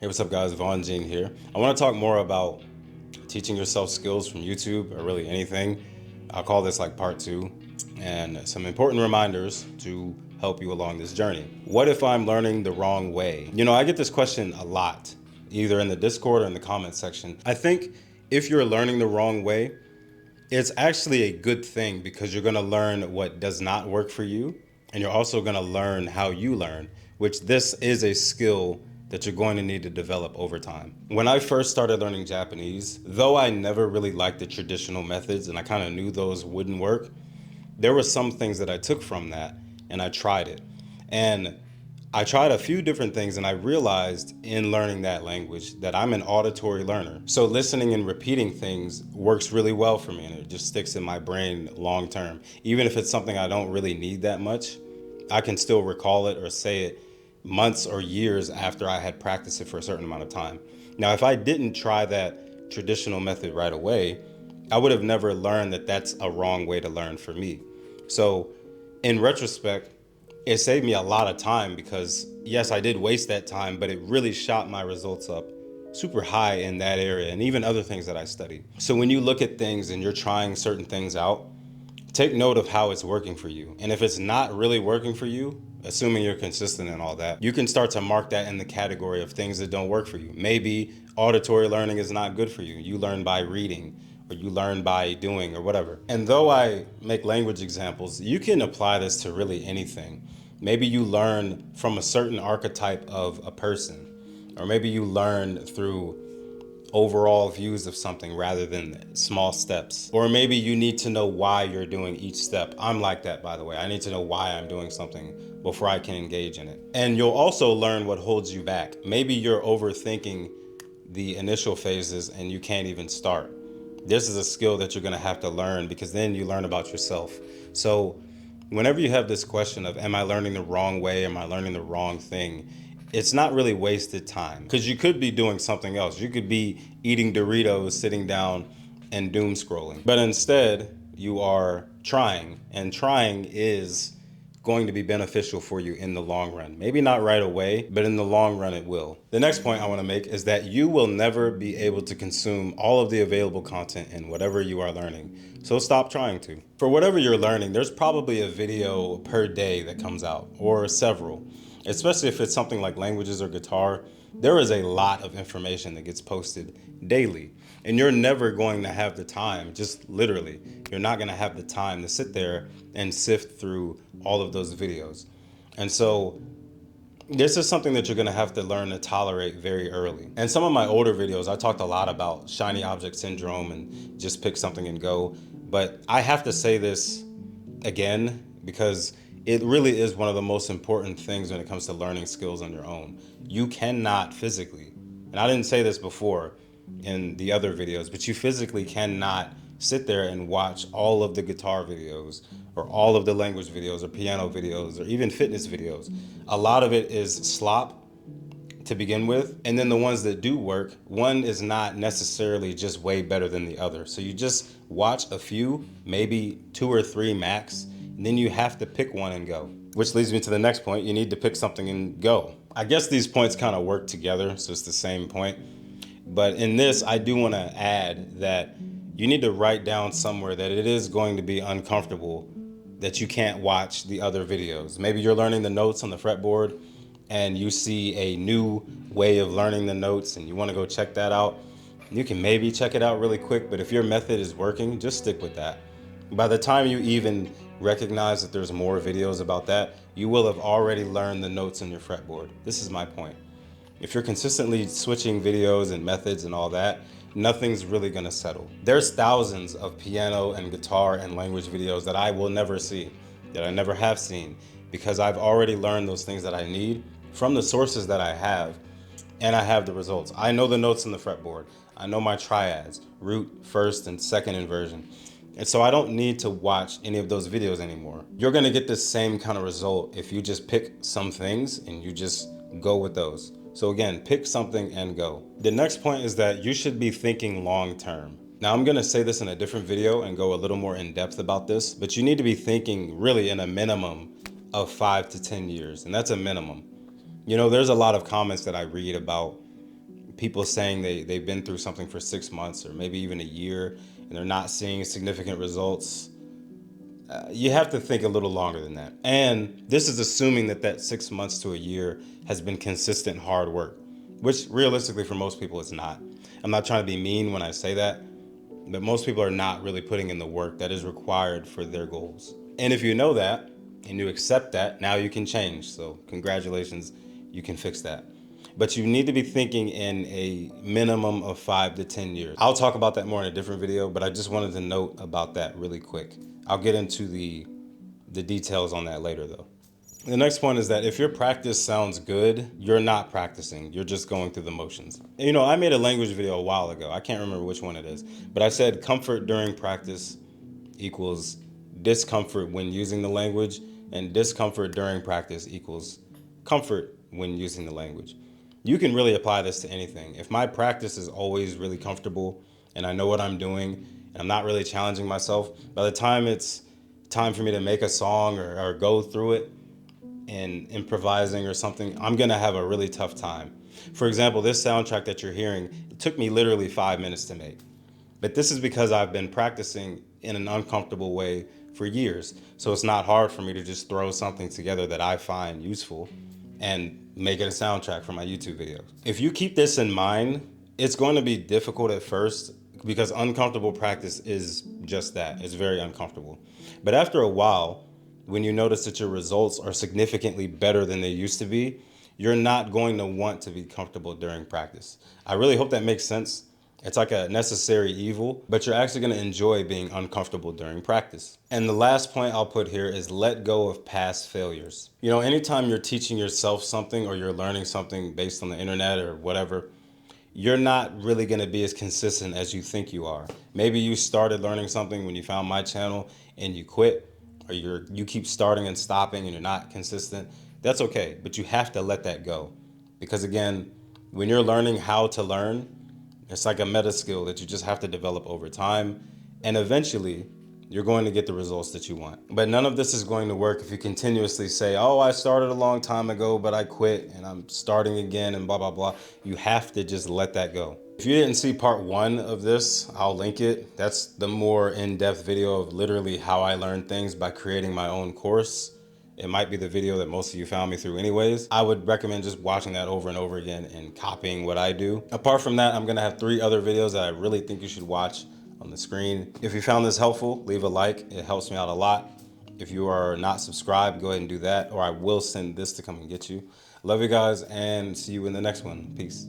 Hey, what's up, guys? Vaughn Jean here. I want to talk more about teaching yourself skills from YouTube or really anything. I'll call this like part two, and some important reminders to help you along this journey. What if I'm learning the wrong way? I get this question a lot, either in the Discord or in the comment section. I think if you're learning the wrong way, it's actually a good thing because you're going to learn what does not work for you, and you're also going to learn how you learn, which this is a skill that you're going to need to develop over time. When I first started learning Japanese, though I never really liked the traditional methods and I kind of knew those wouldn't work, there were some things that I took from that and I tried it. And I tried a few different things and I realized in learning that language that I'm an auditory learner. So listening and repeating things works really well for me and it just sticks in my brain long term. Even if it's something I don't really need that much, I can still recall it or say it months or years after I had practiced it for a certain amount of time. Now, if I didn't try that traditional method right away, I would have never learned that that's a wrong way to learn for me. So in retrospect, it saved me a lot of time because yes, I did waste that time, but it really shot my results up super high in that area and even other things that I studied. So when you look at things and you're trying certain things out, take note of how it's working for you. And if it's not really working for you, assuming you're consistent and all that, you can start to mark that in the category of things that don't work for you. Maybe auditory learning is not good for you. You learn by reading or you learn by doing or whatever. And though I make language examples, you can apply this to really anything. Maybe you learn from a certain archetype of a person, or maybe you learn through overall views of something rather than small steps. Or maybe you need to know why you're doing each step. I'm like that, by the way. I need to know why I'm doing something before I can engage in it. And you'll also learn what holds you back. Maybe you're overthinking the initial phases and you can't even start. This is a skill that you're going to have to learn because then you learn about yourself. So whenever you have this question of, am I learning the wrong way? Am I learning the wrong thing? It's not really wasted time because you could be doing something else. You could be eating Doritos, sitting down and doom scrolling. But instead, you are trying, and trying is going to be beneficial for you in the long run. Maybe not right away, but in the long run it will. The next point I want to make is that you will never be able to consume all of the available content in whatever you are learning. So stop trying to. For whatever you're learning, there's probably a video per day that comes out, or several. Especially if it's something like languages or guitar, there is a lot of information that gets posted daily. And you're never going to have the time, just literally, you're not going to have the time to sit there and sift through all of those videos. And so this is something that you're going to have to learn to tolerate very early. And some of my older videos, I talked a lot about shiny object syndrome and just pick something and go. But I have to say this again because it really is one of the most important things when it comes to learning skills on your own. You cannot physically, and I didn't say this before in the other videos, but you physically cannot sit there and watch all of the guitar videos or all of the language videos or piano videos or even fitness videos. A lot of it is slop to begin with, and then the ones that do work, one is not necessarily just way better than the other. So you just watch a few, maybe 2 or 3 max, and then you have to pick one and go. Which leads me to the next point. You need to pick something and go. I guess these points kind of work together, so it's the same point. But in this, I do want to add that you need to write down somewhere that it is going to be uncomfortable that you can't watch the other videos. Maybe you're learning the notes on the fretboard and you see a new way of learning the notes and you want to go check that out. You can maybe check it out really quick, but if your method is working, just stick with that. By the time you even recognize that there's more videos about that, you will have already learned the notes on your fretboard. This is my point. If you're consistently switching videos and methods and all that, nothing's really gonna settle. There's thousands of piano and guitar and language videos that I will never see, that I never have seen, because I've already learned those things that I need from the sources that I have, and I have the results. I know the notes on the fretboard. I know my triads, root, first, and second inversion. And so I don't need to watch any of those videos anymore. You're gonna get the same kind of result if you just pick some things and you just go with those. So again, pick something and go. The next point is that you should be thinking long term. Now I'm gonna say this in a different video and go a little more in depth about this, but you need to be thinking really in a minimum of 5 to 10 years, and that's a minimum. There's a lot of comments that I read about people saying they've been through something for 6 months or maybe even a year and they're not seeing significant results, you have to think a little longer than that. And this is assuming that 6 months to a year has been consistent hard work, which realistically for most people it's not. I'm not trying to be mean when I say that, but most people are not really putting in the work that is required for their goals. And if you know that and you accept that, now you can change. So congratulations, you can fix that. But you need to be thinking in a minimum of 5 to 10 years. I'll talk about that more in a different video, but I just wanted to note about that really quick. I'll get into the details on that later though. The next point is that if your practice sounds good, you're not practicing. You're just going through the motions. You know, I made a language video a while ago. I can't remember which one it is, but I said comfort during practice equals discomfort when using the language, and discomfort during practice equals comfort when using the language. You can really apply this to anything. If my practice is always really comfortable and I know what I'm doing and I'm not really challenging myself, by the time it's time for me to make a song or go through it and improvising or something, I'm gonna have a really tough time. For example, this soundtrack that you're hearing, it took me literally 5 minutes to make. But this is because I've been practicing in an uncomfortable way for years. So it's not hard for me to just throw something together that I find useful and make it a soundtrack for my YouTube videos. If you keep this in mind, it's going to be difficult at first because uncomfortable practice is just that. It's very uncomfortable. But after a while, when you notice that your results are significantly better than they used to be, you're not going to want to be comfortable during practice. I really hope that makes sense. It's like a necessary evil, but you're actually going to enjoy being uncomfortable during practice. And the last point I'll put here is let go of past failures. You know, anytime you're teaching yourself something or you're learning something based on the internet or whatever, you're not really going to be as consistent as you think you are. Maybe you started learning something when you found my channel and you quit, or you keep starting and stopping and you're not consistent. That's okay, but you have to let that go. Because again, when you're learning how to learn, it's like a meta skill that you just have to develop over time, and eventually you're going to get the results that you want. But none of this is going to work if you continuously say, oh, I started a long time ago, but I quit and I'm starting again and blah, blah, blah. You have to just let that go. If you didn't see part 1 of this, I'll link it. That's the more in-depth video of literally how I learned things by creating my own course. It might be the video that most of you found me through anyways. I would recommend just watching that over and over again and copying what I do. Apart from that, I'm gonna have 3 other videos that I really think you should watch on the screen. If you found this helpful, leave a like. It helps me out a lot. If you are not subscribed, go ahead and do that, or I will send this to come and get you. Love you guys and see you in the next one. Peace.